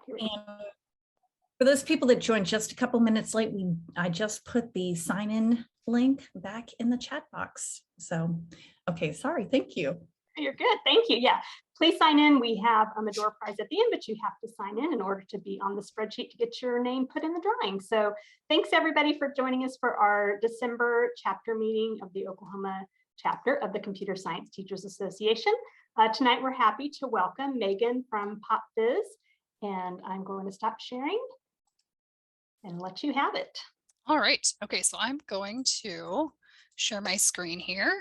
And for those people that joined just a couple minutes late, I just put the sign in link back in the chat box. So, okay, sorry, thank you. You're good, thank you. Yeah, please sign in. We have a door prize at the end, but you have to sign in order to be on the spreadsheet to get your name put in the drawing. So thanks everybody for joining us for our December chapter meeting of the Oklahoma chapter of the Computer Science Teachers Association. Tonight we're happy to welcome Megan from Popfizz, and I'm going to stop sharing and let you have it. All right. Okay, so I'm going to share my screen here.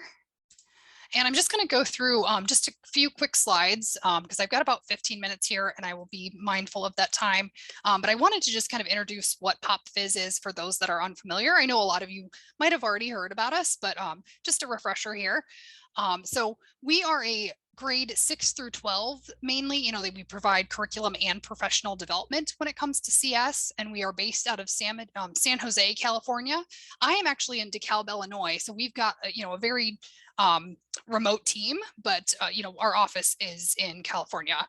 And I'm just going to go through just a few quick slides because I've got about 15 minutes here and I will be mindful of that time. But I wanted to just kind of introduce what Popfizz is for those that are unfamiliar. I know a lot of you might have already heard about us, but just a refresher here. So we are a grade 6 through 12, mainly, we provide curriculum and professional development when it comes to CS, and we are based out of San Jose, California. I am actually in DeKalb, Illinois, so we've got, a very remote team, but, our office is in California.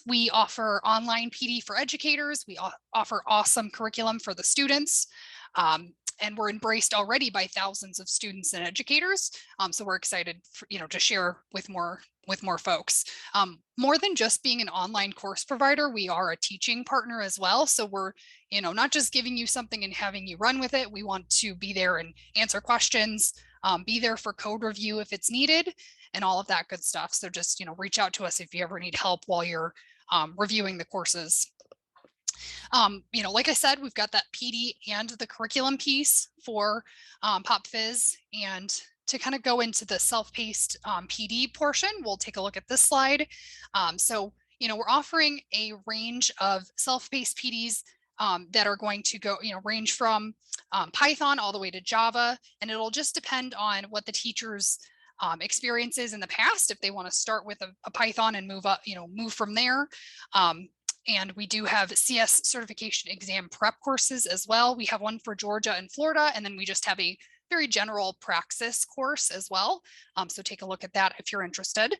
We offer online PD for educators. We offer awesome curriculum for the students. And we're embraced already by thousands of students and educators. So we're excited for, to share with more folks. More than just being an online course provider, we are a teaching partner as well. So we're, not just giving you something and having you run with it. We want to be there and answer questions, be there for code review if it's needed, and all of that good stuff. So just, reach out to us if you ever need help while you're reviewing the courses. Like I said, we've got that PD and the curriculum piece for Popfizz. And to kind of go into the self-paced PD portion, we'll take a look at this slide. So, we're offering a range of self-paced PDs that are going to go, range from Python all the way to Java. And it'll just depend on what the teacher's experiences in the past, if they want to start with a Python and move up, move from there. And we do have CS certification exam prep courses as well. We have one for Georgia and Florida, and then we just have a very general praxis course as well. So take a look at that if you're interested.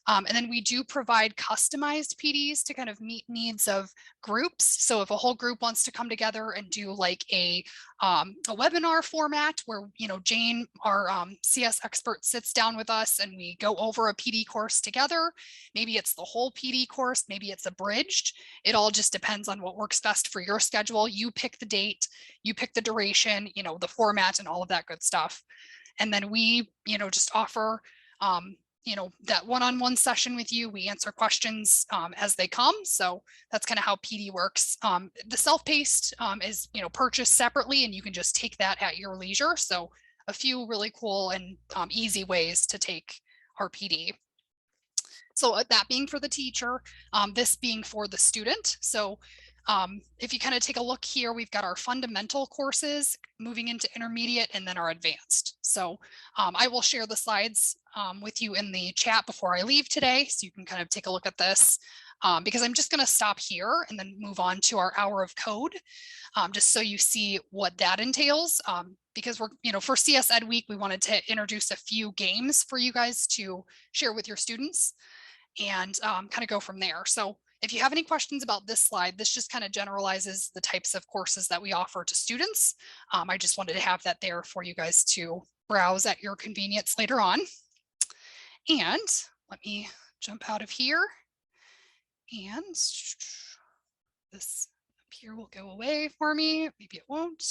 And then we do provide customized PDs to kind of meet needs of groups. So if a whole group wants to come together and do like a webinar format where, Jane, our CS expert, sits down with us and we go over a PD course together. Maybe it's the whole PD course, maybe it's abridged. It all just depends on what works best for your schedule. You pick the date, you pick the duration, the format and all of that good stuff. And then we, just offer, that one-on-one session with you. We answer questions as they come. So that's kind of how PD works. The self-paced is, purchased separately, and you can just take that at your leisure. So a few really cool and easy ways to take our PD. So that being for the teacher, this being for the student. So if you kind of take a look here, we've got our fundamental courses moving into intermediate and then our advanced. So I will share the slides with you in the chat before I leave today, so you can kind of take a look at this because I'm just going to stop here and then move on to our hour of code, just so you see what that entails. Because we're, for CS Ed Week, we wanted to introduce a few games for you guys to share with your students and kind of go from there. So if you have any questions about this slide, this just kind of generalizes the types of courses that we offer to students. I just wanted to have that there for you guys to browse at your convenience later on. And let me jump out of here. And this up here will go away for me. Maybe it won't.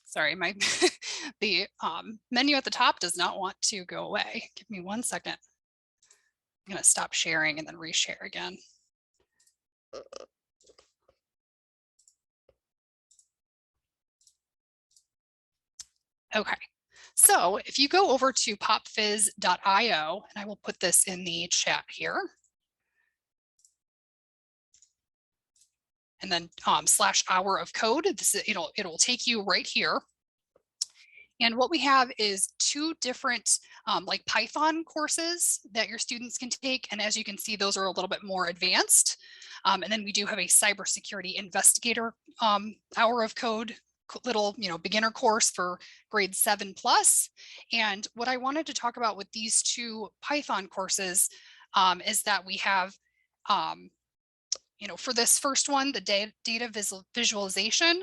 Sorry, the menu at the top does not want to go away. Give me 1 second. I'm going to stop sharing and then reshare again. Okay, so if you go over to popfizz.io, and I will put this in the chat here, and then /hour of code. This is, it'll take you right here. And what we have is 2 different like Python courses that your students can take. And as you can see, those are a little bit more advanced. And then we do have a cybersecurity investigator hour of code little, beginner course for grade 7+. And what I wanted to talk about with these two Python courses is that we have, for this first one, the data visualization,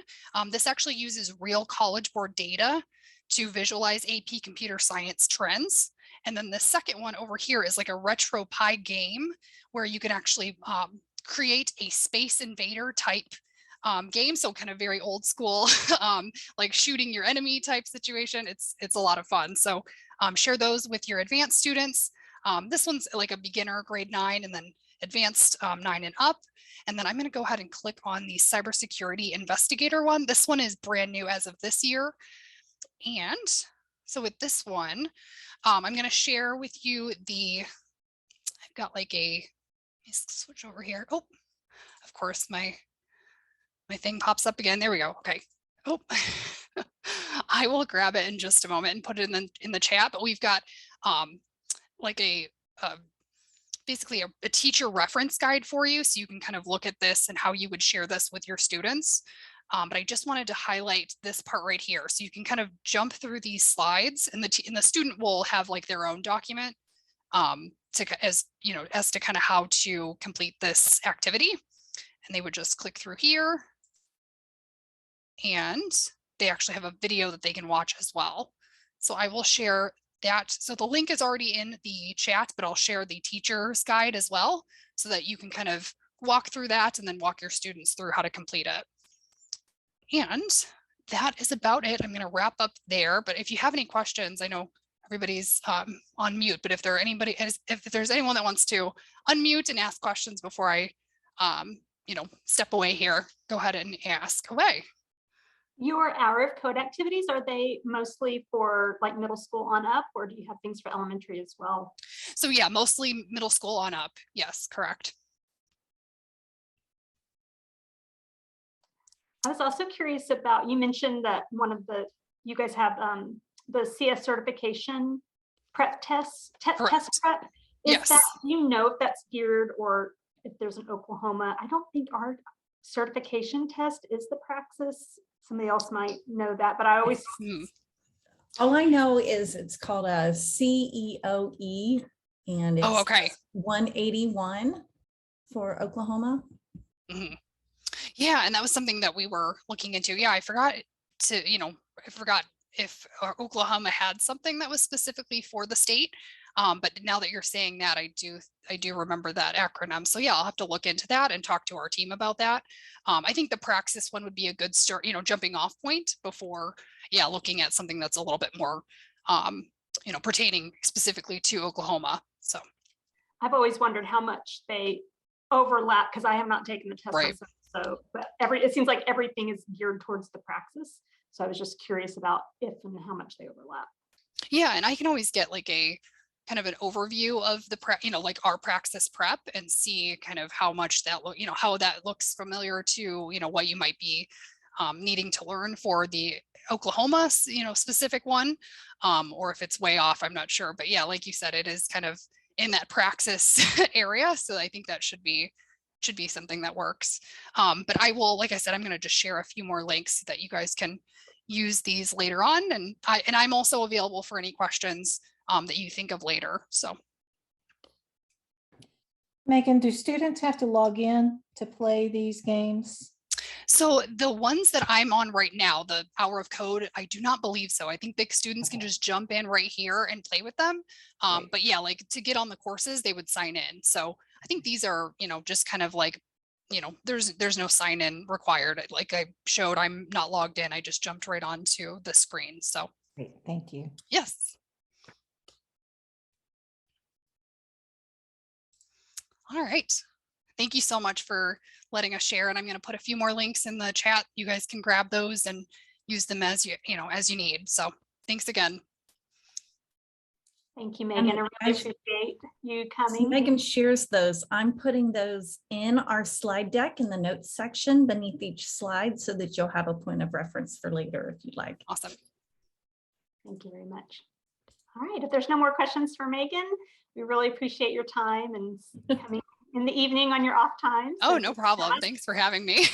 this actually uses real College Board data to visualize AP computer science trends. And then the second one over here is like a RetroPie game where you can actually create a Space Invader type game. So kind of very old school, like shooting your enemy type situation. It's a lot of fun. So share those with your advanced students. This one's like a beginner grade 9 and then advanced 9 and up. And then I'm going to go ahead and click on the cybersecurity investigator one. This one is brand new as of this year. And so with this one, I'm going to share with you I've got like let me switch over here. Oh, of course, my thing pops up again. There we go. Okay. Oh, I will grab it in just a moment and put it in the chat. But we've got like basically a teacher reference guide for you, so you can kind of look at this and how you would share this with your students. But I just wanted to highlight this part right here, so you can kind of jump through these slides, and the student will have like their own document as to kind of how to complete this activity. And they would just click through here, and they actually have a video that they can watch as well. So I will share that. So the link is already in the chat, but I'll share the teacher's guide as well, so that you can kind of walk through that and then walk your students through how to complete it. And that is about it. I'm going to wrap up there, but if you have any questions, I know everybody's on mute, but if there's anyone that wants to unmute and ask questions before I step away here, go ahead and ask away. Your hour of code activities, are they mostly for like middle school on up, or do you have things for elementary as well? So yeah, mostly middle school on up. Yes, correct. I was also curious about, you mentioned that you guys have the CS certification prep test prep. Yes. Do you know if that's geared, or if there's an Oklahoma? I don't think our certification test is the Praxis. Somebody else might know that, but I always. All I know is it's called a CEOE, and it's okay. 181 for Oklahoma. Mm-hmm. Yeah, and that was something that we were looking into. Yeah, I forgot if Oklahoma had something that was specifically for the state. But now that you're saying that, I do remember that acronym. So yeah, I'll have to look into that and talk to our team about that. I think the Praxis one would be a good start, jumping off point before, looking at something that's a little bit more, pertaining specifically to Oklahoma. So I've always wondered how much they overlap, because I have not taken the test myself. So, but it seems like everything is geared towards the Praxis. So I was just curious about if and how much they overlap. Yeah, and I can always get like a kind of an overview of the prep, like our Praxis prep, and see kind of how much that how that looks familiar to what you might be needing to learn for the Oklahoma specific one, or if it's way off, I'm not sure. But yeah, like you said, it is kind of in that Praxis area, so I think that should be something that works. But I will, like I said, I'm going to just share a few more links so that you guys can use these later on, and I'm also available for any questions that you think of later. So Megan, do students have to log in to play these games? So the ones that I'm on right now, the Hour of Code, I do not believe so. I think the students can just jump in right here and play with them. But yeah, like to get on the courses, they would sign in. So I think these are, just kind of like, there's no sign in required. Like I showed, I'm not logged in. I just jumped right onto the screen. So great, thank you. Yes. All right. Thank you so much for letting us share. And I'm going to put a few more links in the chat. You guys can grab those and use them as you need. So thanks again. Thank you, Megan. I really appreciate you coming. Megan shares those. I'm putting those in our slide deck in the notes section beneath each slide, so that you'll have a point of reference for later if you'd like. Awesome. Thank you very much. All right. If there's no more questions for Megan, we really appreciate your time and coming in the evening on your off time. Oh, no problem. Thanks for having me.